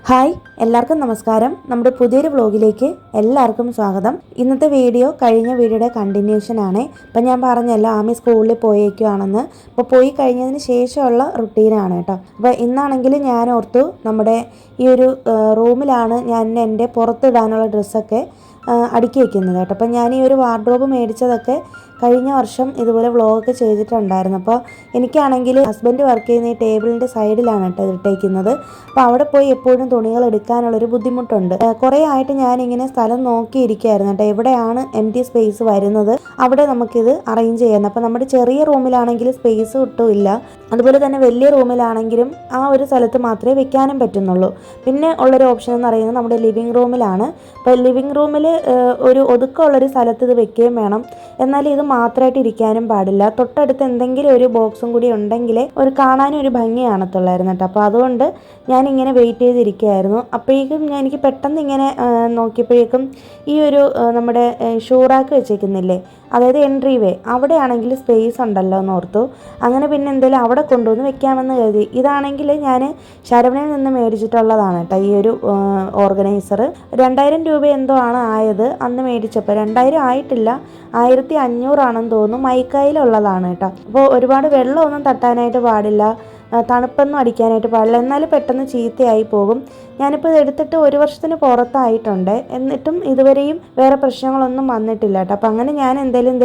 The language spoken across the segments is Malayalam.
ഹായ് എല്ലാവർക്കും നമസ്കാരം. നമ്മുടെ പുതിയൊരു വ്ലോഗിലേക്ക് എല്ലാവർക്കും സ്വാഗതം. ഇന്നത്തെ വീഡിയോ കഴിഞ്ഞ വീഡിയോയുടെ കണ്ടിന്യൂഷൻ ആണ്. ഇപ്പം ഞാൻ പറഞ്ഞല്ലോ ആമി സ്കൂളിൽ പോയേക്കുവാണെന്ന്. അപ്പോൾ പോയി കഴിഞ്ഞതിന് ശേഷമുള്ള റുട്ടീനാണ് കേട്ടോ. അപ്പോൾ ഇന്നാണെങ്കിൽ ഞാൻ ഓർത്തു നമ്മുടെ ഈ ഒരു റൂമിലാണ് ഞാൻ എൻ്റെ പുറത്തിടാനുള്ള ഡ്രസ്സൊക്കെ അടുക്കി വയ്ക്കുന്നത് കേട്ടോ. അപ്പം ഞാൻ ഈ ഒരു വാർഡ്രോബ് മേടിച്ചതൊക്കെ കഴിഞ്ഞ വർഷം ഇതുപോലെ വ്ളോഗൊക്കെ ചെയ്തിട്ടുണ്ടായിരുന്നു. അപ്പോൾ എനിക്കാണെങ്കിൽ ഹസ്ബൻഡ് വർക്ക് ചെയ്യുന്ന ഈ ടേബിളിൻ്റെ സൈഡിലാണ് കേട്ടോ ഇട്ടേക്കുന്നത്. അപ്പോൾ അവിടെ പോയി എപ്പോഴും തുണികൾ എടുക്കാനുള്ളൊരു ബുദ്ധിമുട്ടുണ്ട്. കുറേ ആയിട്ട് ഞാനിങ്ങനെ സ്ഥലം നോക്കിയിരിക്കുകയായിരുന്നു കേട്ടോ. എവിടെയാണ് എംപ്റ്റി സ്പേസ് വരുന്നത് അവിടെ നമുക്കിത് അറേഞ്ച് ചെയ്യാം. അപ്പോൾ നമ്മുടെ ചെറിയ റൂമിലാണെങ്കിൽ സ്പേസ് ഒട്ടുമില്ല, അതുപോലെ തന്നെ വലിയ റൂമിലാണെങ്കിലും ആ ഒരു സ്ഥലത്ത് മാത്രമേ വെക്കാനും പറ്റുന്നുള്ളൂ. പിന്നെ ഉള്ളൊരു ഓപ്ഷൻ എന്ന് പറയുന്നത് നമ്മുടെ ലിവിങ് റൂമിലാണ്. അപ്പോൾ ലിവിങ് റൂമിൽ ഒരു ഒതുക്കമുള്ളൊരു സ്ഥലത്ത് ഇത് വെക്കുകയും വേണം, എന്നാൽ ഇത് മാത്രമായിട്ട് ഇരിക്കാനും പാടില്ല. തൊട്ടടുത്ത് എന്തെങ്കിലും ഒരു ബോക്സും കൂടി ഉണ്ടെങ്കിൽ ഒരു കാണാനും ഒരു ഭംഗി കാണത്തുള്ളായിരുന്നു കേട്ടോ. അപ്പോൾ അതുകൊണ്ട് ഞാനിങ്ങനെ വെയിറ്റ് ചെയ്തിരിക്കുകയായിരുന്നു. അപ്പോഴേക്കും എനിക്ക് പെട്ടെന്ന് ഇങ്ങനെ നോക്കിയപ്പോഴേക്കും ഈ ഒരു നമ്മുടെ ഷൂറാക്ക് വെച്ചേക്കുന്നില്ലേ, അതായത് എൻട്രി വേ, അവിടെയാണെങ്കിൽ സ്പേസ് ഉണ്ടല്ലോ എന്ന് ഓർത്തു. അങ്ങനെ പിന്നെ എന്തെങ്കിലും അവിടെ കൊണ്ടുവന്ന് വെക്കാമെന്ന് കരുതി. ഇതാണെങ്കിൽ ഞാൻ ശരവണയിൽ നിന്ന് മേടിച്ചിട്ടുള്ളതാണ് കേട്ടോ. ഈ ഒരു ഓർഗനൈസർ 2000 രൂപ എന്തോ ആണ് ആയത് അന്ന് മേടിച്ചപ്പോൾ. 2000 ആയിട്ടില്ല, 1500 ആണെന്ന് തോന്നുന്നു. മൈക്കായിലുള്ളതാണ് കേട്ടോ. അപ്പോൾ ഒരുപാട് വെള്ളമൊന്നും തട്ടാനായിട്ട് പാടില്ല, തണുപ്പൊന്നും അടിക്കാനായിട്ട് പാടില്ല, എന്നാലും പെട്ടെന്ന് ചീത്തയായി പോകും. ഞാനിപ്പോൾ ഇത് എടുത്തിട്ട് 1 വർഷത്തിന് പുറത്തായിട്ടുണ്ട്, എന്നിട്ടും ഇതുവരെയും വേറെ പ്രശ്നങ്ങളൊന്നും വന്നിട്ടില്ല കേട്ടോ. അപ്പം അങ്ങനെ ഞാൻ എന്തായാലും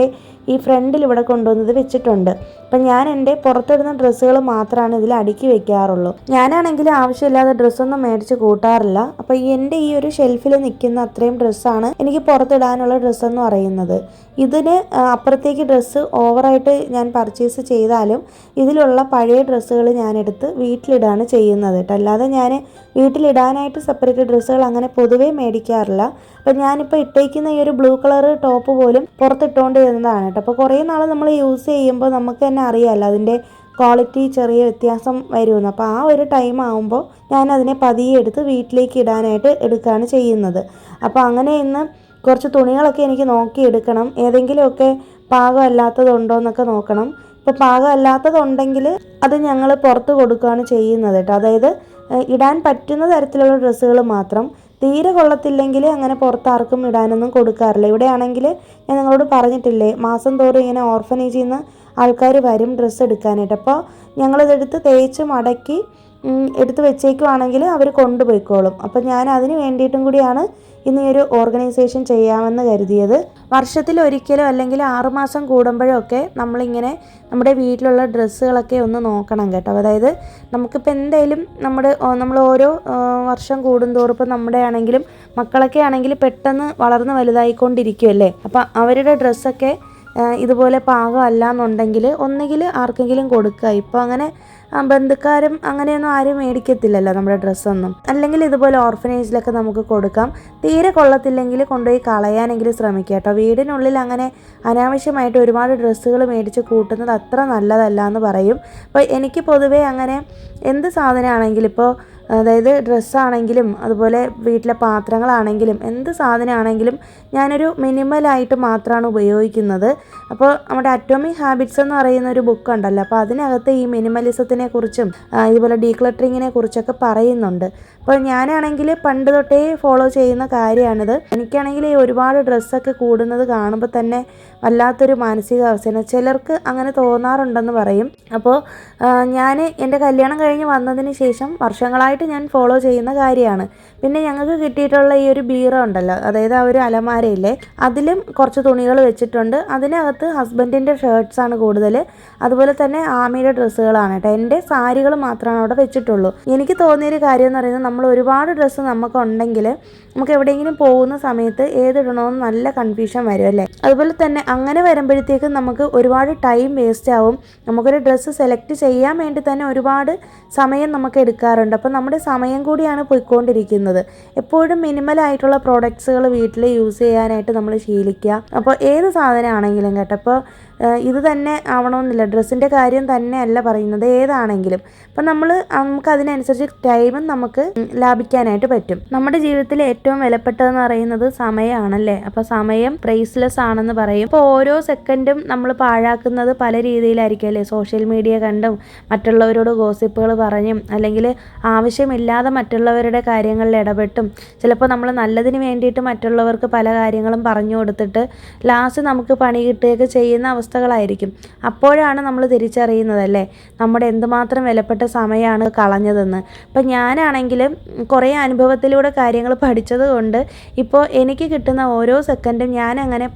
ഈ ഫ്രണ്ടിൽ ഇവിടെ കൊണ്ടുവന്നത് വെച്ചിട്ടുണ്ട്. അപ്പം ഞാൻ എൻ്റെ പുറത്തിടുന്ന ഡ്രസ്സുകൾ മാത്രമാണ് ഇതിൽ അടുക്കി വെക്കാറുള്ളൂ. ഞാനാണെങ്കിൽ ആവശ്യമില്ലാതെ ഡ്രസ്സൊന്നും മേടിച്ച് കൂട്ടാറില്ല. അപ്പോൾ എൻ്റെ ഈ ഒരു ഷെൽഫിൽ നിൽക്കുന്ന അത്രയും ഡ്രസ്സാണ് എനിക്ക് പുറത്തിടാനുള്ള ഡ്രസ്സെന്ന് പറയുന്നത്. ഇതിന് അപ്പുറത്തേക്ക് ഡ്രസ്സ് ഓവറായിട്ട് ഞാൻ പർച്ചേസ് ചെയ്താലും ഇതിലുള്ള പഴയ ഡ്രസ്സുകൾ ഞാനെടുത്ത് വീട്ടിലിടാണ് ചെയ്യുന്നത് കേട്ടോ. അല്ലാതെ ഞാൻ വീട്ടിലിടാനായിട്ട് സെപ്പറേറ്റ് ഡ്രസ്സുകൾ അങ്ങനെ പൊതുവേ മേടിക്കാറില്ല. അപ്പം ഞാനിപ്പോൾ ഇട്ടേക്കുന്ന ഈ ഒരു ബ്ലൂ കളർ ടോപ്പ് പോലും പുറത്തിട്ടുകൊണ്ട് ഇരുന്നതാണ് കേട്ടോ. അപ്പോൾ കുറേ നാൾ നമ്മൾ യൂസ് ചെയ്യുമ്പോൾ നമുക്ക് തന്നെ അറിയാമല്ലോ അതിൻ്റെ ക്വാളിറ്റി ചെറിയ വ്യത്യാസം വരുമെന്ന്. അപ്പോൾ ആ ഒരു ടൈം ആകുമ്പോൾ ഞാനതിനെ പതിയെ എടുത്ത് വീട്ടിലേക്ക് ഇടാനായിട്ട് എടുക്കുകയാണ് ചെയ്യുന്നത്. അപ്പോൾ അങ്ങനെ ഇന്ന് കുറച്ച് തുണികളൊക്കെ എനിക്ക് നോക്കിയെടുക്കണം. ഏതെങ്കിലുമൊക്കെ പാകമല്ലാത്തതുണ്ടോ എന്നൊക്കെ നോക്കണം. ഇപ്പോൾ പാകമല്ലാത്തതുണ്ടെങ്കിൽ അത് ഞങ്ങൾ പുറത്ത് കൊടുക്കുകയാണ് ചെയ്യുന്നത് കേട്ടോ. അതായത് ഇടാൻ പറ്റുന്ന തരത്തിലുള്ള ഡ്രസ്സുകൾ മാത്രം. തീരെ കൊള്ളത്തില്ലെങ്കിൽ അങ്ങനെ പുറത്താർക്കും ഇടാനൊന്നും കൊടുക്കാറില്ല. ഇവിടെയാണെങ്കിൽ ഞാൻ നിങ്ങളോട് പറഞ്ഞിട്ടില്ലേ, മാസം തോറും ഇങ്ങനെ ഓർഫനേജിൽ നിന്ന് ആൾക്കാർ വരും ഡ്രസ്സ് എടുക്കാനായിട്ട്. അപ്പോൾ ഞങ്ങളിതെടുത്ത് തേച്ച് മടക്കി എടുത്ത് വെച്ചേക്കുവാണെങ്കിൽ അവർ കൊണ്ടുപോയിക്കോളും. അപ്പം ഞാൻ അതിന് വേണ്ടിയിട്ടും കൂടിയാണ് ഇന്ന് ഈ ഒരു ഓർഗനൈസേഷൻ ചെയ്യാമെന്ന് കരുതിയത്. വർഷത്തിലൊരിക്കലോ അല്ലെങ്കിൽ 6 മാസം കൂടുമ്പോഴൊക്കെ നമ്മളിങ്ങനെ നമ്മുടെ വീട്ടിലുള്ള ഡ്രസ്സുകളൊക്കെ ഒന്ന് നോക്കണം കേട്ടോ. അതായത് നമുക്കിപ്പോൾ എന്തായാലും നമ്മൾ ഓരോ വർഷം കൂടുന്തോറും ഇപ്പോൾ നമ്മുടെ ആണെങ്കിലും മക്കളൊക്കെ ആണെങ്കിൽ പെട്ടെന്ന് വളർന്ന് വലുതായിക്കൊണ്ടിരിക്കുമല്ലേ. അപ്പം അവരുടെ ഡ്രസ്സൊക്കെ ഇതുപോലെ പാകമല്ല എന്നുണ്ടെങ്കിൽ ഒന്നുകിൽ ആർക്കെങ്കിലും കൊടുക്കുക. ഇപ്പോൾ അങ്ങനെ ബന്ധുക്കാരും അങ്ങനെയൊന്നും ആരും മേടിക്കത്തില്ലല്ലോ നമ്മുടെ ഡ്രസ്സൊന്നും. അല്ലെങ്കിൽ ഇതുപോലെ ഓർഫനേജിലൊക്കെ നമുക്ക് കൊടുക്കാം. തീരെ കൊള്ളത്തില്ലെങ്കിൽ കൊണ്ടുപോയി കളയാനെങ്കിലും ശ്രമിക്കുക കേട്ടോ. വീടിനുള്ളിൽ അങ്ങനെ അനാവശ്യമായിട്ട് ഒരുപാട് ഡ്രസ്സുകൾ മേടിച്ച് കൂട്ടുന്നത് അത്ര നല്ലതല്ല എന്ന് പറയും. അപ്പോൾ എനിക്ക് പൊതുവേ അങ്ങനെ എന്ത് സാധനമാണെങ്കിലും, ഇപ്പോൾ അതായത് ഡ്രസ്സാണെങ്കിലും അതുപോലെ വീട്ടിലെ പാത്രങ്ങളാണെങ്കിലും എന്ത് സാധനമാണെങ്കിലും ഞാനൊരു മിനിമലായിട്ട് മാത്രമാണ് ഉപയോഗിക്കുന്നത്. അപ്പോൾ നമ്മുടെ അറ്റോമിക് ഹാബിറ്റ്സ് എന്ന് പറയുന്ന ഒരു ബുക്ക് ഉണ്ടല്ലോ, അപ്പോൾ അതിനകത്ത് ഈ മിനിമലിസത്തിനെ കുറിച്ചും ഇതുപോലെ ഡീക്ലട്ടറിങ്ങിനെ കുറിച്ചൊക്കെ പറയുന്നുണ്ട്. അപ്പോൾ ഞാനാണെങ്കിൽ പണ്ട് തൊട്ടേ ഫോളോ ചെയ്യുന്ന കാര്യമാണിത്. എനിക്കാണെങ്കിൽ ഈ ഒരുപാട് ഡ്രസ്സൊക്കെ കൂടുന്നത് കാണുമ്പോൾ തന്നെ വല്ലാത്തൊരു മാനസികാവസ്ഥയാണ്. ചിലർക്ക് അങ്ങനെ തോന്നാറുണ്ടെന്ന് പറയും. അപ്പോൾ ഞാൻ എൻ്റെ കല്യാണം കഴിഞ്ഞ് വന്നതിന് ശേഷം വർഷങ്ങളായിട്ട് ഞാൻ ഫോളോ ചെയ്യുന്ന കാര്യമാണ്. പിന്നെ ഞങ്ങൾക്ക് കിട്ടിയിട്ടുള്ള ഈ ഒരു ബീറോ ഉണ്ടല്ലോ, അതായത് ആ ഒരു അലമാരയില്ലേ, അതിലും കുറച്ച് തുണികൾ വെച്ചിട്ടുണ്ട്. അതിനകത്ത് ഹസ്ബൻഡിൻ്റെ ഷർട്ട്സാണ് കൂടുതൽ, അതുപോലെ തന്നെ ആമിയുടെ ഡ്രസ്സുകളാണ് കേട്ടോ. എൻ്റെ സാരികൾ മാത്രമാണ് അവിടെ വെച്ചിട്ടുള്ളൂ. എനിക്ക് തോന്നിയൊരു കാര്യം എന്ന് പറയുന്നത്, നമ്മൾ ഒരുപാട് ഡ്രസ്സ് നമുക്കുണ്ടെങ്കിൽ നമുക്ക് എവിടെയെങ്കിലും പോകുന്ന സമയത്ത് ഏതിടണമെന്ന് നല്ല കൺഫ്യൂഷൻ വരും അല്ലേ. അതുപോലെ തന്നെ അങ്ങനെ വരുമ്പോഴത്തേക്കും നമുക്ക് ഒരുപാട് ടൈം വേസ്റ്റ് ആവും. നമുക്കൊരു ഡ്രസ്സ് സെലക്ട് ചെയ്യാൻ വേണ്ടി തന്നെ ഒരുപാട് സമയം നമുക്ക് എടുക്കാറുണ്ട്. അപ്പോൾ നമ്മുടെ സമയം കൂടിയാണ് പോയിക്കൊണ്ടിരിക്കുന്നത്. എപ്പോഴും മിനിമലായിട്ടുള്ള പ്രോഡക്ട്സുകൾ വീട്ടിൽ യൂസ് ചെയ്യാനായിട്ട് നമ്മൾ ശീലിക്കുക. അപ്പോൾ ഏത് സാധനമാണെങ്കിലും കേട്ടോ. അപ്പോൾ ഇത് തന്നെ ആവണമെന്നില്ല, ഡ്രസ്സിൻ്റെ കാര്യം തന്നെയല്ല പറയുന്നത്, ഏതാണെങ്കിലും. അപ്പം നമുക്ക് അതിനനുസരിച്ച് ടൈമും നമുക്ക് ലാഭിക്കാനായിട്ട് പറ്റും. നമ്മുടെ ജീവിതത്തിൽ ഏറ്റവും വിലപ്പെട്ടതെന്ന് പറയുന്നത് സമയമാണല്ലേ. അപ്പോൾ സമയം പ്രൈസ്ലെസ് ആണെന്ന് പറയും. അപ്പോൾ ഓരോ സെക്കൻഡും നമ്മൾ പാഴാക്കുന്നത് പല രീതിയിലായിരിക്കും അല്ലേ. സോഷ്യൽ മീഡിയ കണ്ടും മറ്റുള്ളവരോട് ഗോസിപ്പുകൾ പറഞ്ഞും അല്ലെങ്കിൽ ആവശ്യമില്ലാതെ മറ്റുള്ളവരുടെ കാര്യങ്ങളിൽ ഇടപെട്ടും ചിലപ്പോൾ നമ്മൾ നല്ലതിന് വേണ്ടിയിട്ട് മറ്റുള്ളവർക്ക് പല കാര്യങ്ങളും പറഞ്ഞു കൊടുത്തിട്ട് ലാസ്റ്റ് നമുക്ക് പണി കിട്ടുകയൊക്കെ ചെയ്യുന്ന അവസ്ഥകളായിരിക്കും. അപ്പോഴാണ് നമ്മൾ തിരിച്ചറിയുന്നതല്ലേ നമ്മുടെ എന്തുമാത്രം വിലപ്പെട്ട സമയമാണ് കളഞ്ഞതെന്ന്. ഇപ്പം ഞാനാണെങ്കിലും കുറേ അനുഭവത്തിലൂടെ കാര്യങ്ങൾ പഠിച്ചത് കൊണ്ട് ഇപ്പോൾ എനിക്ക് കിട്ടുന്ന ഓരോ സെക്കൻഡും ഞാൻ അങ്ങനെ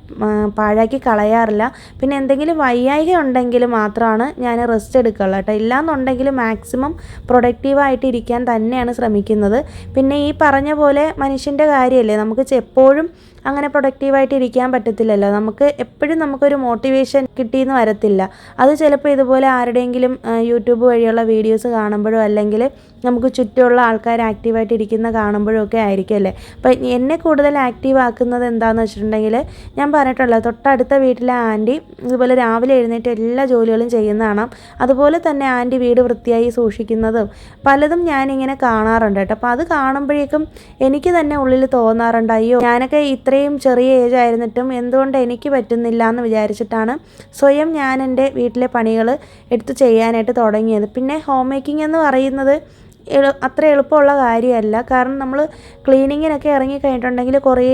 പാഴാക്കി കളയാറില്ല. പിന്നെ എന്തെങ്കിലും വയ്യായ്ക ഉണ്ടെങ്കിൽ മാത്രമാണ് ഞാൻ റെസ്റ്റ് എടുക്കുള്ളൂ കേട്ടോ. ഇല്ലാന്നുണ്ടെങ്കിൽ മാക്സിമം പ്രൊഡക്റ്റീവായിട്ട് ഇരിക്കാൻ തന്നെയാണ് ശ്രമിക്കുന്നത്. പിന്നെ ഈ പറഞ്ഞ പോലെ മനുഷ്യൻ്റെ കാര്യമല്ലേ, നമുക്ക് എപ്പോഴും അങ്ങനെ പ്രൊഡക്റ്റീവായിട്ട് ഇരിക്കാൻ പറ്റത്തില്ലല്ലോ. നമുക്ക് എപ്പോഴും നമുക്കൊരു മോട്ടിവേഷൻ കിട്ടിയെന്ന് വരത്തില്ല. അത് ചിലപ്പോൾ ഇതുപോലെ ആരുടെയെങ്കിലും യൂട്യൂബ് വഴിയുള്ള വീഡിയോസ് കാണുമ്പോഴോ അല്ലെങ്കിൽ നമുക്ക് ചുറ്റുമുള്ള ആൾക്കാർ ആക്റ്റീവായിട്ട് ഇരിക്കുന്ന കാണുമ്പോഴോ ഒക്കെ ആയിരിക്കും അല്ലേ. അപ്പം എന്നെ കൂടുതൽ ആക്റ്റീവ് ആക്കുന്നത് എന്താണെന്ന് വെച്ചിട്ടുണ്ടെങ്കിൽ, ഞാൻ പറഞ്ഞിട്ടുള്ളത് തൊട്ടടുത്ത വീട്ടിലെ ആൻറ്റി ഇതുപോലെ രാവിലെ എഴുന്നേറ്റ് എല്ലാ ജോലികളും ചെയ്യുന്ന കാണാം. അതുപോലെ തന്നെ ആൻറ്റി വീട് വൃത്തിയായി സൂക്ഷിക്കുന്നതും പലതും ഞാനിങ്ങനെ കാണാറുണ്ട് കേട്ടോ. അപ്പോൾ അത് കാണുമ്പോഴേക്കും എനിക്ക് തന്നെ ഉള്ളിൽ തോന്നാറുണ്ട്, അയ്യോ ഞാനൊക്കെ ഇത്രയും ചെറിയ ഏജ് ആയിരുന്നിട്ടും എന്തുകൊണ്ട് എനിക്ക് പറ്റുന്നില്ല എന്ന് വിചാരിച്ചിട്ടാണ് സ്വയം ഞാൻ എൻ്റെ വീട്ടിലെ പണികൾ എടുത്ത് ചെയ്യാനായിട്ട് തുടങ്ങിയത്. പിന്നെ ഹോം മേക്കിംഗ് എന്ന് പറയുന്നത് അത്ര എളുപ്പമുള്ള കാര്യമല്ല. കാരണം നമ്മൾ ക്ലീനിങ്ങിനൊക്കെ ഇറങ്ങിക്കഴിഞ്ഞിട്ടുണ്ടെങ്കിൽ കുറേ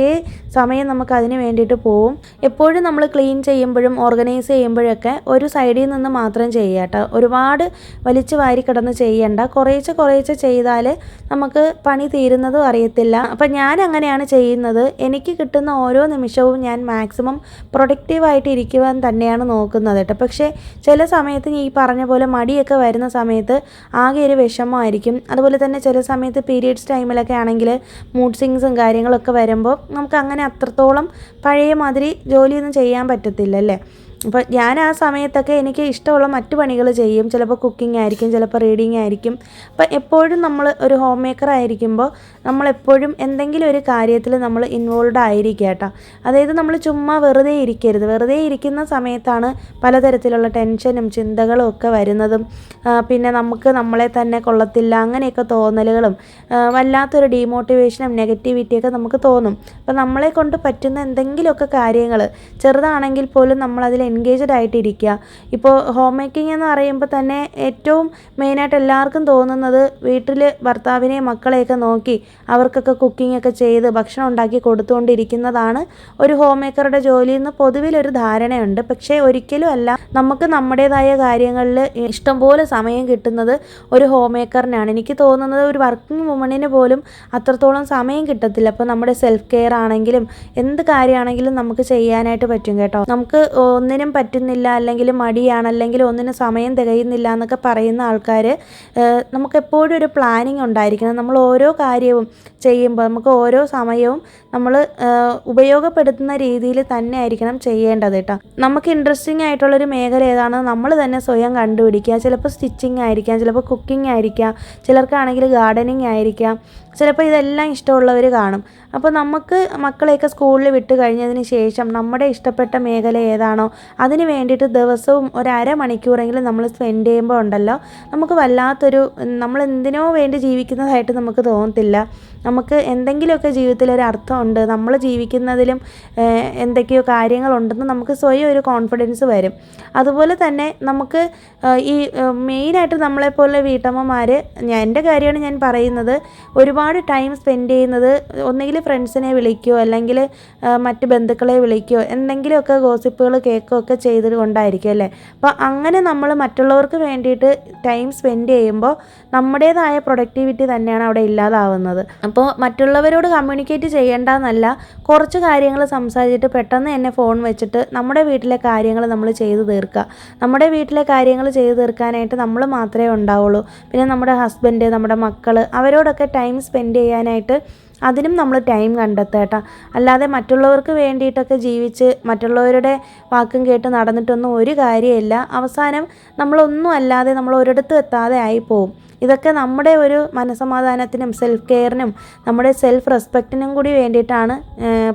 സമയം നമുക്ക് അതിന് വേണ്ടിയിട്ട് പോവും. എപ്പോഴും നമ്മൾ ക്ലീൻ ചെയ്യുമ്പോഴും ഓർഗനൈസ് ചെയ്യുമ്പോഴൊക്കെ ഒരു സൈഡിൽ നിന്ന് മാത്രം ചെയ്യുക കേട്ടോ. ഒരുപാട് വലിച്ചു വാരി കിടന്ന് ചെയ്യണ്ട. കുറേശ്ശെ ചെയ്താൽ നമുക്ക് പണി തീരുന്നതും അറിയത്തില്ല. അപ്പം ഞാൻ അങ്ങനെയാണ് ചെയ്യുന്നത്. എനിക്ക് കിട്ടുന്ന ഓരോ നിമിഷവും ഞാൻ മാക്സിമം പ്രൊഡക്റ്റീവായിട്ട് ഇരിക്കുവാൻ തന്നെയാണ് നോക്കുന്നത് കേട്ടോ. പക്ഷേ ചില സമയത്ത് ഈ പറഞ്ഞ പോലെ മടിയൊക്കെ വരുന്ന സമയത്ത് ആകെ ഒരു വിഷമമായിരിക്കും. അതുപോലെ തന്നെ ചില സമയത്ത് പീരിയഡ്സ് ടൈമിലൊക്കെ ആണെങ്കിൽ മൂഡ് സ്വിങ്സും കാര്യങ്ങളൊക്കെ വരുമ്പോൾ നമുക്ക് അങ്ങനെ അത്രത്തോളം പഴയ മാതിരി ജോലിയൊന്നും ചെയ്യാൻ പറ്റത്തില്ല അല്ലേ. അപ്പോൾ ഞാൻ ആ സമയത്തൊക്കെ എനിക്ക് ഇഷ്ടമുള്ള മറ്റു പണികൾ ചെയ്യും. ചിലപ്പോൾ കുക്കിംഗ് ആയിരിക്കും, ചിലപ്പോൾ റീഡിങ് ആയിരിക്കും. അപ്പോൾ എപ്പോഴും നമ്മൾ ഒരു ഹോം മേക്കർ ആയിരിക്കുമ്പോൾ നമ്മളെപ്പോഴും എന്തെങ്കിലും ഒരു കാര്യത്തിൽ നമ്മൾ ഇൻവോൾവ് ആയിരിക്കുക കേട്ടോ. അതായത് നമ്മൾ ചുമ്മാ വെറുതെ ഇരിക്കരുത്. വെറുതെ ഇരിക്കുന്ന സമയത്താണ് പലതരത്തിലുള്ള ടെൻഷനും ചിന്തകളും ഒക്കെ വരുന്നതും പിന്നെ നമുക്ക് നമ്മളെ തന്നെ കൊള്ളത്തില്ല അങ്ങനെയൊക്കെ തോന്നലുകളും വല്ലാത്തൊരു ഡീമോട്ടിവേഷനും നെഗറ്റിവിറ്റിയൊക്കെ നമുക്ക് തോന്നും. അപ്പോൾ നമ്മളെ കൊണ്ട് പറ്റുന്ന എന്തെങ്കിലുമൊക്കെ കാര്യങ്ങൾ ചെറുതാണെങ്കിൽ പോലും നമ്മളതിൽ എൻഗേജ്ഡ് ആയിട്ടിരിക്കുക. ഇപ്പോൾ ഹോം മേക്കിംഗ് എന്ന് പറയുമ്പോൾ തന്നെ ഏറ്റവും മെയിനായിട്ട് എല്ലാവർക്കും തോന്നുന്നത് വീട്ടിൽ ഭർത്താവിനെയും മക്കളെയൊക്കെ നോക്കി അവർക്കൊക്കെ കുക്കിംഗ് ഒക്കെ ചെയ്ത് ഭക്ഷണം ഉണ്ടാക്കി കൊടുത്തുകൊണ്ടിരിക്കുന്നതാണ് ഒരു ഹോം മേക്കറുടെ ജോലി എന്ന് പൊതുവിലൊരു ധാരണയുണ്ട്. പക്ഷേ ഒരിക്കലും അല്ല. നമുക്ക് നമ്മുടേതായ കാര്യങ്ങളിൽ ഇഷ്ടംപോലെ സമയം കിട്ടുന്നത് ഒരു ഹോം മേക്കറിനാണ്. എനിക്ക് തോന്നുന്നത് ഒരു വർക്കിംഗ് വുമണിന് പോലും അത്രത്തോളം സമയം കിട്ടത്തില്ല. അപ്പോൾ നമ്മുടെ സെൽഫ് കെയർ ആണെങ്കിലും എന്ത് കാര്യമാണെങ്കിലും നമുക്ക് ചെയ്യാനായിട്ട് പറ്റും കേട്ടോ. നമുക്ക് ഒന്നിനും പറ്റുന്നില്ല, അല്ലെങ്കിൽ മടിയാണ്, അല്ലെങ്കിൽ ഒന്നിനും സമയം തികയുന്നില്ല എന്നൊക്കെ പറയുന്ന ആൾക്കാർ നമുക്കെപ്പോഴും ഒരു പ്ലാനിങ് ഉണ്ടായിരിക്കണം. നമ്മൾ ഓരോ കാര്യവും ചെയ്യുമ്പോൾ നമുക്ക് ഓരോ സമയവും നമ്മൾ ഉപയോഗപ്പെടുത്തുന്ന രീതിയിൽ തന്നെ ആയിരിക്കണം ചെയ്യേണ്ടത് കേട്ടോ. നമുക്ക് ഇൻട്രസ്റ്റിംഗ് ആയിട്ടുള്ളൊരു മേഖല ഏതാണെന്ന് നമ്മൾ തന്നെ സ്വയം കണ്ടുപിടിക്കുക. ചിലപ്പോൾ സ്റ്റിച്ചിങ് ആയിരിക്കാം, ചിലപ്പോൾ കുക്കിംഗ് ആയിരിക്കാം, ചിലർക്കാണെങ്കിൽ ഗാർഡനിങ് ആയിരിക്കാം, ചിലപ്പോൾ ഇതെല്ലാം ഇഷ്ടമുള്ളവർ കാണും. അപ്പോൾ നമുക്ക് മക്കളെയൊക്കെ സ്കൂളിൽ വിട്ട് കഴിഞ്ഞതിന് ശേഷം നമ്മുടെ ഇഷ്ടപ്പെട്ട മേഖല ഏതാണോ അതിന് വേണ്ടിയിട്ട് ദിവസവും ഒരു അരമണിക്കൂറെങ്കിലും നമ്മൾ സ്പെൻഡ് ചെയ്യുമ്പോൾ ഉണ്ടല്ലോ, നമുക്ക് വല്ലാത്തൊരു നമ്മൾ എന്തിനോ വേണ്ടി ജീവിക്കുന്നതായിട്ട് നമുക്ക് തോന്നത്തില്ല. നമുക്ക് എന്തെങ്കിലുമൊക്കെ ജീവിതത്തിൽ ഒരു അർത്ഥമുണ്ട്, നമ്മൾ ജീവിക്കുന്നതിലും എന്തൊക്കെയോ കാര്യങ്ങളുണ്ടെന്ന് നമുക്ക് സ്വയം ഒരു കോൺഫിഡൻസ് വരും. അതുപോലെ തന്നെ നമുക്ക് ഈ മെയിനായിട്ട് നമ്മളെപ്പോലെ വീട്ടമ്മമാർ, എൻ്റെ കാര്യമാണ് ഞാൻ പറയുന്നത്, ഒരുപാട് ടൈം സ്പെൻഡ് ചെയ്യുന്നത് ഒന്നുകിൽ ഫ്രണ്ട്സിനെ വിളിക്കുകയോ അല്ലെങ്കിൽ മറ്റ് ബന്ധുക്കളെ വിളിക്കുകയോ എന്തെങ്കിലുമൊക്കെ ഗോസിപ്പുകൾ കേൾക്കുകയോ ഒക്കെ ചെയ്തത് കൊണ്ടായിരിക്കും അല്ലേ. അപ്പോൾ അങ്ങനെ നമ്മൾ മറ്റുള്ളവർക്ക് വേണ്ടിയിട്ട് ടൈം സ്പെൻഡ് ചെയ്യുമ്പോൾ നമ്മുടേതായ പ്രൊഡക്ടിവിറ്റി തന്നെയാണ് അവിടെ ഇല്ലാതാവുന്നത്. അപ്പോൾ മറ്റുള്ളവരോട് കമ്മ്യൂണിക്കേറ്റ് ചെയ്യേണ്ടെന്നല്ല, കുറച്ച് കാര്യങ്ങൾ സംസാരിച്ചിട്ട് പെട്ടെന്ന് തന്നെ ഫോൺ വെച്ചിട്ട് നമ്മുടെ വീട്ടിലെ കാര്യങ്ങൾ നമ്മൾ ചെയ്തു തീർക്കുക. നമ്മുടെ വീട്ടിലെ കാര്യങ്ങൾ ചെയ്തു തീർക്കാനായിട്ട് നമ്മൾ മാത്രമേ ഉണ്ടാവുള്ളൂ. പിന്നെ നമ്മുടെ ഹസ്ബൻഡ്, നമ്മുടെ മക്കൾ, അവരോടൊക്കെ ടൈം സ്പെൻഡ് ചെയ്യാനായിട്ട് അതിനും നമ്മൾ ടൈം കണ്ടെത്തുക കേട്ടോ. അല്ലാതെ മറ്റുള്ളവർക്ക് വേണ്ടിയിട്ടൊക്കെ ജീവിച്ച് മറ്റുള്ളവരുടെ വാക്കും കേട്ട് നടന്നിട്ടൊന്നും ഒരു കാര്യമില്ല. അവസാനം നമ്മളൊന്നും അല്ലാതെ നമ്മൾ ഒരിടത്തും എത്താതെ ആയിപ്പോവും. ഇതൊക്കെ നമ്മുടെ ഒരു മനസ്സമാധാനത്തിനും സെൽഫ് കെയറിനും നമ്മുടെ സെൽഫ് റെസ്പെക്റ്റിനും കൂടി വേണ്ടിയിട്ടാണ്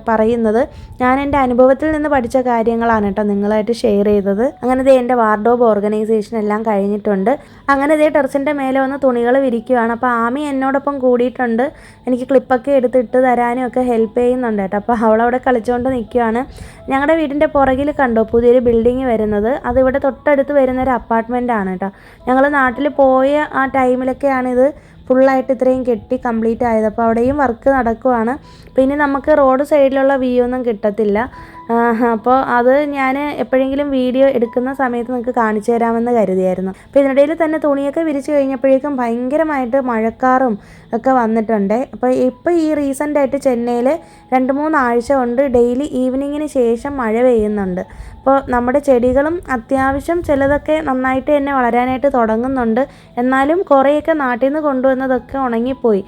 പറയുന്നത്. ഞാൻ എൻ്റെ അനുഭവത്തിൽ നിന്ന് പഠിച്ച കാര്യങ്ങളാണ് കേട്ടോ നിങ്ങളായിട്ട് ഷെയർ ചെയ്തത്. അങ്ങനെ എൻ്റെ വാർഡ്രോബ് ഓർഗനൈസേഷൻ എല്ലാം കഴിഞ്ഞിട്ടുണ്ട്. അങ്ങനെ ടെറസിൻ്റെ മേലെ വന്ന് തുണികൾ വിരിക്കുകയാണ്. അപ്പോൾ ആമി എന്നോടൊപ്പം കൂടിയിട്ടുണ്ട്. എനിക്ക് ക്ലിപ്പൊക്കെ എടുത്തിട്ട് തരാനും ഒക്കെ ഹെൽപ്പ് ചെയ്യുന്നുണ്ട് കേട്ടോ. അപ്പോൾ അവളവിടെ കളിച്ചുകൊണ്ട് നിൽക്കുകയാണ്. ഞങ്ങളുടെ വീടിൻ്റെ പുറകിൽ കണ്ടോ പുതിയൊരു ബിൽഡിങ് വരുന്നത്? അതിവിടെ തൊട്ടടുത്ത് വരുന്നൊരു അപ്പാർട്ട്മെൻറ്റാണ് കേട്ടോ. ഞങ്ങൾ നാട്ടിൽ പോയ ആ ടൈമിലൊക്കെയാണിത് ഫുള്ളായിട്ട് ഇത്രയും കെട്ടി കംപ്ലീറ്റ് ആയത്. അപ്പോൾ അവിടെയും വർക്ക് നടക്കുവാണ്. പിന്നെ നമുക്ക് റോഡ് സൈഡിലുള്ള വ്യൂ ഒന്നും കിട്ടത്തില്ല. അപ്പോൾ അത് ഞാൻ എപ്പോഴെങ്കിലും വീഡിയോ എടുക്കുന്ന സമയത്ത് നിങ്ങൾക്ക് കാണിച്ചു തരാമെന്ന് കരുതിയായിരുന്നു. അപ്പോൾ ഇതിനിടയിൽ തന്നെ തുണിയൊക്കെ വിരിച്ച് കഴിഞ്ഞപ്പോഴേക്കും ഭയങ്കരമായിട്ട് മഴക്കാറും ഒക്കെ വന്നിട്ടുണ്ട്. അപ്പോൾ ഇപ്പോൾ ഈ റീസെൻ്റായിട്ട് ചെന്നൈയിൽ 2-3 ആഴ്ച കൊണ്ട് ഡെയിലി ഈവനിങ്ങിന് ശേഷം മഴ പെയ്യുന്നുണ്ട്. അപ്പോൾ നമ്മുടെ ചെടികളും അത്യാവശ്യം ചിലതൊക്കെ നന്നായിട്ട് തന്നെ വളരാനായിട്ട് തുടങ്ങുന്നുണ്ട്. എന്നാലും കുറേയൊക്കെ നാട്ടിൽ നിന്ന് കൊണ്ടുവന്നതൊക്കെ ഉണങ്ങിപ്പോയി.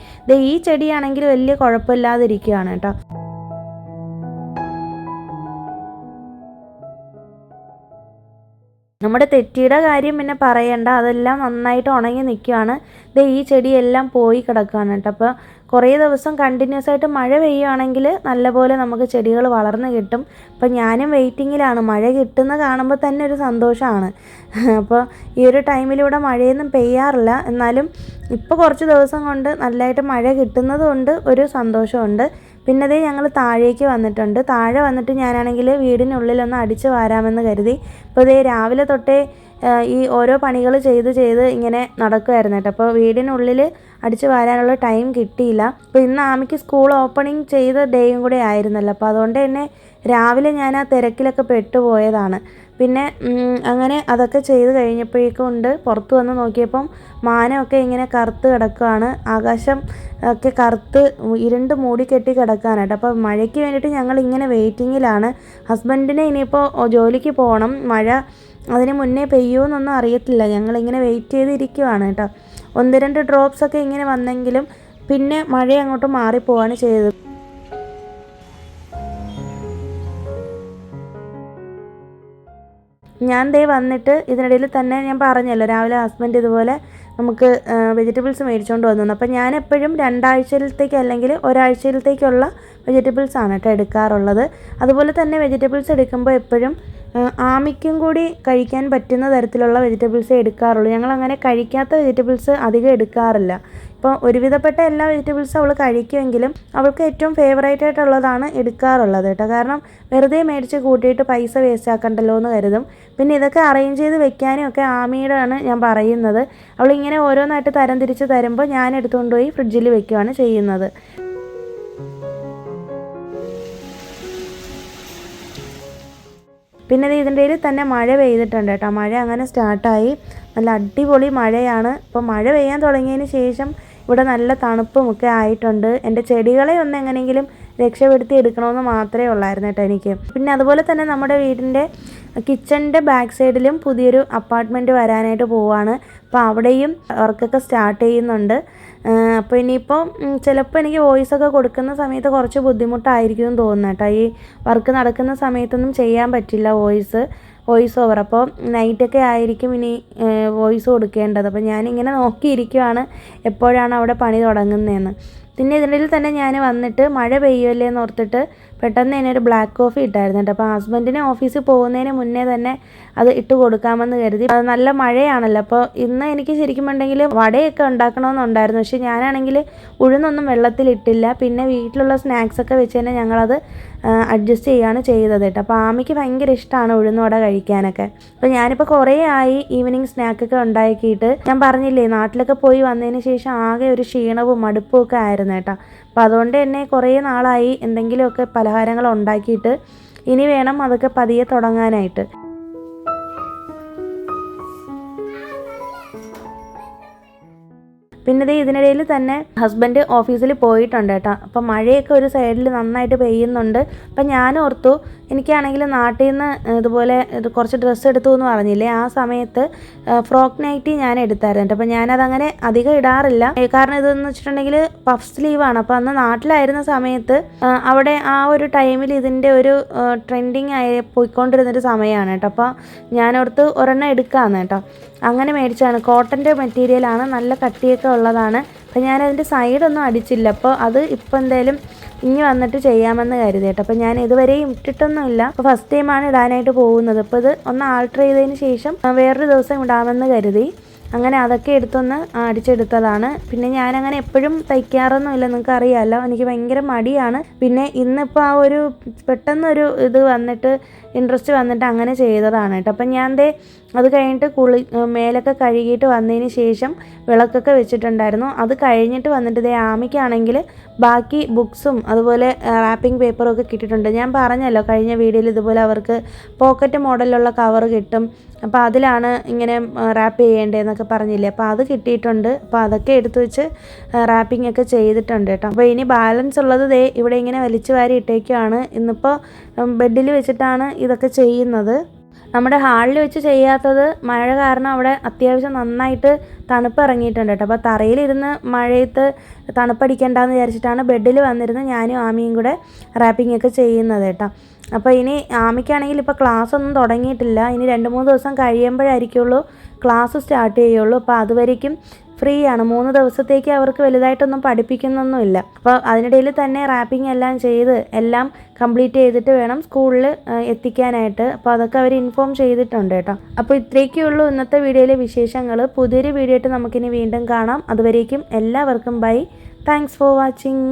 ഈ ചെടിയാണെങ്കിൽ വലിയ കുഴപ്പമില്ലാതിരിക്കുകയാണ് കേട്ടോ. നമ്മുടെ തെറ്റിയുടെ കാര്യം പിന്നെ പറയണ്ട, അതെല്ലാം നന്നായിട്ട് ഉണങ്ങി നിൽക്കുകയാണ്. ഈ ചെടിയെല്ലാം പോയി കിടക്കുകയാണ് കേട്ടോ. അപ്പോൾ കുറേ ദിവസം കണ്ടിന്യൂസ് ആയിട്ട് മഴ പെയ്യുകയാണെങ്കിൽ നല്ലപോലെ നമുക്ക് ചെടികൾ വളർന്ന് കിട്ടും. അപ്പോൾ ഞാനും വെയിറ്റിങ്ങിലാണ്. മഴ കിട്ടുന്ന കാണുമ്പോൾ തന്നെ ഒരു സന്തോഷമാണ്. അപ്പോൾ ഈ ഒരു ടൈമിലൂടെ മഴയൊന്നും പെയ്യാറില്ല. എന്നാലും ഇപ്പോൾ കുറച്ച് ദിവസം കൊണ്ട് നല്ലതായിട്ട് മഴ കിട്ടുന്നത് കൊണ്ട് ഒരു സന്തോഷമുണ്ട്. പിന്നെ ഞങ്ങൾ താഴേക്ക് വന്നിട്ടുണ്ട്. താഴെ വന്നിട്ട് ഞാനാണെങ്കിൽ വീടിനുള്ളിലൊന്ന് അടിച്ച് വാരാമെന്ന് കരുതി. അപ്പോൾ രാവിലെ തൊട്ടേ ഈ ഓരോ പണികൾ ചെയ്ത് ഇങ്ങനെ നടക്കുമായിരുന്നു കേട്ടോ. അപ്പോൾ വീടിനുള്ളിൽ അടിച്ച് വാരാനുള്ള ടൈം കിട്ടിയില്ല. അപ്പോൾ ഇന്ന് ആമിക്ക് സ്കൂൾ ഓപ്പണിങ് ചെയ്ത ഡേയും കൂടെ ആയിരുന്നല്ലോ. അപ്പോൾ അതുകൊണ്ട് തന്നെ രാവിലെ ഞാൻ ആ തിരക്കിലൊക്കെ പെട്ടുപോയതാണ്. പിന്നെ അങ്ങനെ അതൊക്കെ ചെയ്ത് കഴിഞ്ഞപ്പോഴേക്കും പുറത്ത് വന്ന് നോക്കിയപ്പം മാനമൊക്കെ ഇങ്ങനെ കറുത്ത് കിടക്കുകയാണ്. ആകാശം ഒക്കെ കറുത്ത് ഇരുണ്ട് മൂടിക്കെട്ടി കിടക്കാനായിട്ട്. അപ്പോൾ മഴയ്ക്ക് വേണ്ടിയിട്ട് ഞങ്ങൾ ഇങ്ങനെ വെയിറ്റിങ്ങിലാണ്. ഹസ്ബൻഡിനെ ഇനിയിപ്പോൾ ജോലിക്ക് പോകണം. മഴ അതിന് മുന്നേ പെയ്യുമെന്നൊന്നും അറിയത്തില്ല. ഞങ്ങളിങ്ങനെ വെയിറ്റ് ചെയ്തിരിക്കുവാണ് കേട്ടോ. 1-2 ഡ്രോപ്സൊക്കെ ഇങ്ങനെ വന്നെങ്കിലും പിന്നെ മഴ അങ്ങോട്ട് മാറിപ്പോവാണ് ചെയ്തത്. ഞാൻ വന്നിട്ട് ഇതിനിടയിൽ തന്നെ ഞാൻ പറഞ്ഞല്ലോ രാവിലെ ഹസ്ബൻഡ് ഇതുപോലെ നമുക്ക് വെജിറ്റബിൾസ് മേടിച്ചുകൊണ്ട് വന്നു. അപ്പോൾ ഞാൻ എപ്പോഴും 2 ആഴ്ചയിലത്തേക്ക് അല്ലെങ്കിൽ ഒരാഴ്ചയിലത്തേക്കുള്ള വെജിറ്റബിൾസാണ് കേട്ടോ എടുക്കാറുള്ളത്. അതുപോലെ തന്നെ വെജിറ്റബിൾസ് എടുക്കുമ്പോൾ എപ്പോഴും ആമിക്കും കൂടി കഴിക്കാൻ പറ്റുന്ന തരത്തിലുള്ള വെജിറ്റബിൾസേ എടുക്കാറുള്ളൂ. ഞങ്ങളങ്ങനെ കഴിക്കാത്ത വെജിറ്റബിൾസ് അധികം എടുക്കാറില്ല. ഇപ്പോൾ ഒരുവിധപ്പെട്ട എല്ലാ വെജിറ്റബിൾസും അവൾ കഴിക്കുമെങ്കിലും അവൾക്ക് ഏറ്റവും ഫേവറേറ്റ് ആയിട്ടുള്ളതാണ് എടുക്കാറുള്ളത് കേട്ടോ. കാരണം വെറുതെ മേടിച്ച് കൂട്ടിയിട്ട് പൈസ വേസ്റ്റ് ആക്കണ്ടല്ലോ എന്ന് കരുതും. പിന്നെ ഇതൊക്കെ അറേഞ്ച് ചെയ്ത് വെക്കാനും ഒക്കെ ആമിയുടെയാണ് ഞാൻ പറയുന്നത്. അവളിങ്ങനെ ഓരോന്നായിട്ട് തരം തിരിച്ച് തരുമ്പോൾ ഞാൻ എടുത്തുകൊണ്ട് പോയി ഫ്രിഡ്ജിൽ വെക്കുകയാണ് ചെയ്യുന്നത്. പിന്നെ ഇതിൻ്റെ ഇടയിൽ തന്നെ മഴ പെയ്തിട്ടുണ്ട് കേട്ടോ. മഴ അങ്ങനെ സ്റ്റാർട്ടായി. നല്ല അടിപൊളി മഴയാണ്. ഇപ്പോൾ മഴ പെയ്യാൻ തുടങ്ങിയതിന് ശേഷം ഇവിടെ നല്ല തണുപ്പുമൊക്കെ ആയിട്ടുണ്ട്. എൻ്റെ ചെടികളെ ഒന്ന് എങ്ങനെയെങ്കിലും രക്ഷപ്പെടുത്തി എടുക്കണമെന്ന് മാത്രമേ ഉള്ളായിരുന്നു കേട്ടോ എനിക്ക്. പിന്നെ അതുപോലെ തന്നെ നമ്മുടെ വീടിൻ്റെ കിച്ചണിൻ്റെ ബാക്ക് സൈഡിലും പുതിയൊരു അപ്പാർട്ട്മെൻറ്റ് വരാനായിട്ട് പോവുകയാണ്. അപ്പോൾ അവിടെയും വർക്കൊക്കെ സ്റ്റാർട്ട് ചെയ്യുന്നുണ്ട്. അപ്പോൾ ഇനിയിപ്പോൾ ചിലപ്പോൾ എനിക്ക് വോയിസൊക്കെ കൊടുക്കുന്ന സമയത്ത് കുറച്ച് ബുദ്ധിമുട്ടായിരിക്കും എന്ന് തോന്നുന്നു കേട്ടോ. ഈ വർക്ക് നടക്കുന്ന സമയത്തൊന്നും ചെയ്യാൻ പറ്റില്ല വോയിസ് ഓവർ. അപ്പോൾ നൈറ്റൊക്കെ ആയിരിക്കും ഇനി വോയിസ് കൊടുക്കേണ്ടത്. അപ്പോൾ ഞാനിങ്ങനെ നോക്കിയിരിക്കുവാണ് എപ്പോഴാണ് അവിടെ പണി തുടങ്ങുന്നതെന്ന്. പിന്നെ ഇതിനിടയിൽ തന്നെ ഞാൻ വന്നിട്ട് മഴ പെയ്യുമല്ലേ എന്ന് ഓർത്തിട്ട് പെട്ടെന്ന് തന്നെ ഒരു ബ്ലാക്ക് കോഫി ഇട്ടായിരുന്നു കേട്ടോ. അപ്പോൾ ഹസ്ബൻഡിനെ ഓഫീസിൽ പോകുന്നതിന് മുന്നേ തന്നെ അത് ഇട്ട് കൊടുക്കാമെന്ന് കരുതി. അത് നല്ല മഴയാണല്ലോ. അപ്പോൾ ഇന്ന് എനിക്ക് ശരിക്കും ഉണ്ടെങ്കിൽ വടയൊക്കെ ഉണ്ടാക്കണമെന്നുണ്ടായിരുന്നു. പക്ഷേ ഞാനാണെങ്കിൽ ഉഴുന്നൊന്നും വെള്ളത്തിലിട്ടില്ല. പിന്നെ വീട്ടിലുള്ള സ്നാക്സൊക്കെ വെച്ച് തന്നെ ഞങ്ങളത് അഡ്ജസ്റ്റ് ചെയ്യുകയാണ് ചെയ്തത് കേട്ടോ. അപ്പോൾ ആമിക്ക് ഭയങ്കര ഇഷ്ടമാണ് ഉഴുന്നുവട കഴിക്കാനൊക്കെ. അപ്പോൾ ഞാനിപ്പോൾ കുറേ ആയി ഈവനിങ് സ്നാക്കൊക്കെ ഉണ്ടാക്കിയിട്ട്. ഞാൻ പറഞ്ഞില്ലേ നാട്ടിലൊക്കെ പോയി വന്നതിന് ശേഷം ആകെ ഒരു ക്ഷീണവും മടുപ്പും ഒക്കെ ആയിരുന്നു കേട്ടോ. അപ്പോൾ അതുകൊണ്ട് തന്നെ കുറേ നാളായി എന്തെങ്കിലുമൊക്കെ പലഹാരങ്ങൾ ഉണ്ടാക്കിയിട്ട് ഇനി വേണം അതൊക്കെ പതിയെ തുടങ്ങാനായിട്ട്. പിന്നെ ഇതിനിടയിൽ തന്നെ ഹസ്ബൻഡ് ഓഫീസിൽ പോയിട്ടുണ്ട് കേട്ടോ. അപ്പോൾ മഴയൊക്കെ ഒരു സൈഡിൽ നന്നായിട്ട് പെയ്യുന്നുണ്ട്. അപ്പം ഞാൻ ഓർത്തു എനിക്കാണെങ്കിൽ നാട്ടിൽ നിന്ന് ഇതുപോലെ കുറച്ച് ഡ്രസ്സ് എടുത്തു എന്ന് പറഞ്ഞില്ലേ, ആ സമയത്ത് ഫ്രോക്ക് നൈറ്റി ഞാൻ എടുത്തായിരുന്നു. അപ്പോൾ ഞാനതങ്ങനെ അധികം ഇടാറില്ല. കാരണം ഇതെന്ന് വെച്ചിട്ടുണ്ടെങ്കിൽ പഫ് സ്ലീവാണ്. അപ്പോൾ അന്ന് നാട്ടിലായിരുന്ന സമയത്ത് അവിടെ ആ ഒരു ടൈമിൽ ഇതിൻ്റെ ഒരു ട്രെൻഡിങ് ആയി പോയിക്കൊണ്ടിരുന്നൊരു സമയമാണ് കേട്ടോ. അപ്പോൾ ഞാനോർത്ത് ഒരെണ്ണം എടുക്കാമെന്ന് കേട്ടോ. അങ്ങനെ മേടിച്ചതാണ്. കോട്ടൻ്റെ മെറ്റീരിയലാണ്, നല്ല കട്ടിയൊക്കെ ഉള്ളതാണ്. അപ്പോൾ ഞാനതിൻ്റെ സൈഡൊന്നും അടിച്ചില്ല. അപ്പോൾ അത് ഇപ്പോൾ എന്തായാലും ഇനി വന്നിട്ട് ചെയ്യാമെന്ന് കരുതി കേട്ടോ. അപ്പോൾ ഞാൻ ഇതുവരെയും ഇട്ടിട്ടൊന്നുമില്ല. അപ്പോൾ ഫസ്റ്റ് ടൈമാണ് ഇടാനായിട്ട് പോകുന്നത്. അപ്പോൾ ഇത് ഒന്ന് ആൾട്ടർ ചെയ്തതിന് ശേഷം വേറൊരു ദിവസം ഇടാമെന്ന് കരുതി. അങ്ങനെ അതൊക്കെ എടുത്തൊന്ന് അടിച്ചെടുത്തതാണ്. പിന്നെ ഞാനങ്ങനെ എപ്പോഴും തയ്ക്കാറൊന്നുമില്ല, നിങ്ങൾക്ക് അറിയാമല്ലോ, എനിക്ക് ഭയങ്കര മടിയാണ്. പിന്നെ ഇന്നിപ്പോൾ ആ ഒരു പെട്ടെന്നൊരു ഇത് വന്നിട്ട് ഇൻട്രസ്റ്റ് വന്നിട്ട് അങ്ങനെ ചെയ്തതാണ് കേട്ടോ. അപ്പം ഞാൻ അത് കഴിഞ്ഞിട്ട് മേലൊക്കെ കഴുകിയിട്ട് വന്നതിന് ശേഷം വിളക്കൊക്കെ വെച്ചിട്ടുണ്ടായിരുന്നു. അത് കഴിഞ്ഞിട്ട് വന്നിട്ട് ആമിക്കാണെങ്കിൽ ബാക്കി ബുക്സും അതുപോലെ റാപ്പിംഗ് പേപ്പറും ഒക്കെ കിട്ടിയിട്ടുണ്ട്. ഞാൻ പറഞ്ഞല്ലോ കഴിഞ്ഞ വീഡിയോയിൽ ഇതുപോലെ അവർക്ക് പോക്കറ്റ് മോഡലുള്ള കവർ കിട്ടും, അപ്പോൾ അതിലാണ് ഇങ്ങനെ റാപ്പ് ചെയ്യേണ്ടതെന്നൊക്കെ പറഞ്ഞില്ലേ. അപ്പോൾ അത് കിട്ടിയിട്ടുണ്ട്. അപ്പോൾ അതൊക്കെ എടുത്തു വെച്ച് റാപ്പിംഗ് ഒക്കെ ചെയ്തിട്ടുണ്ട് കേട്ടോ. അപ്പോൾ ഇനി ബാലൻസ് ഉള്ളത് ഇവിടെ ഇങ്ങനെ വലിച്ചു വാരി ഇട്ടേക്കുവാണ്. ഇന്നിപ്പോൾ ബെഡിൽ വെച്ചിട്ടാണ് ഇതൊക്കെ ചെയ്യുന്നത്. നമ്മുടെ ഹാളിൽ വെച്ച് ചെയ്യാത്തത് മഴ കാരണം അവിടെ അത്യാവശ്യം നന്നായിട്ട് തണുപ്പ് ഇറങ്ങിയിട്ടുണ്ട് കേട്ടോ. അപ്പോൾ തറയിലിരുന്ന് മഴയത്ത് തണുപ്പടിക്കണ്ടെന്ന് വിചാരിച്ചിട്ടാണ് ബെഡിൽ വന്നിരുന്ന് ഞാനും ആമിയും കൂടെ റാപ്പിംഗ് ഒക്കെ ചെയ്യുന്നത് കേട്ടോ. അപ്പോൾ ഇനി ആമിക്കാണെങ്കിൽ ഇപ്പോൾ ക്ലാസ് ഒന്നും തുടങ്ങിയിട്ടില്ല. ഇനി 2-3 ദിവസം കഴിയുമ്പോഴായിരിക്കുള്ളൂ ക്ലാസ് സ്റ്റാർട്ട് ചെയ്യുള്ളൂ. അപ്പോൾ അതുവരേക്കും ഫ്രീ ആണ്. 3 ദിവസത്തേക്ക് അവർക്ക് വലുതായിട്ടൊന്നും പഠിപ്പിക്കുന്നൊന്നുമില്ല. അപ്പോൾ അതിനിടയിൽ തന്നെ റാപ്പിംഗ് എല്ലാം ചെയ്ത് എല്ലാം കംപ്ലീറ്റ് ചെയ്തിട്ട് വേണം സ്കൂളിൽ എത്തിക്കാനായിട്ട്. അപ്പോൾ അതൊക്കെ അവർ ഇൻഫോം ചെയ്തിട്ടുണ്ട് കേട്ടോ. അപ്പോൾ ഇത്രയൊക്കെ ഉള്ളൂ ഇന്നത്തെ വീഡിയോയിലെ വിശേഷങ്ങൾ. പുതിയൊരു വീഡിയോ ആയിട്ട് നമുക്കിനി വീണ്ടും കാണാം. അതുവരേക്കും എല്ലാവർക്കും ബൈ. Thanks for watching.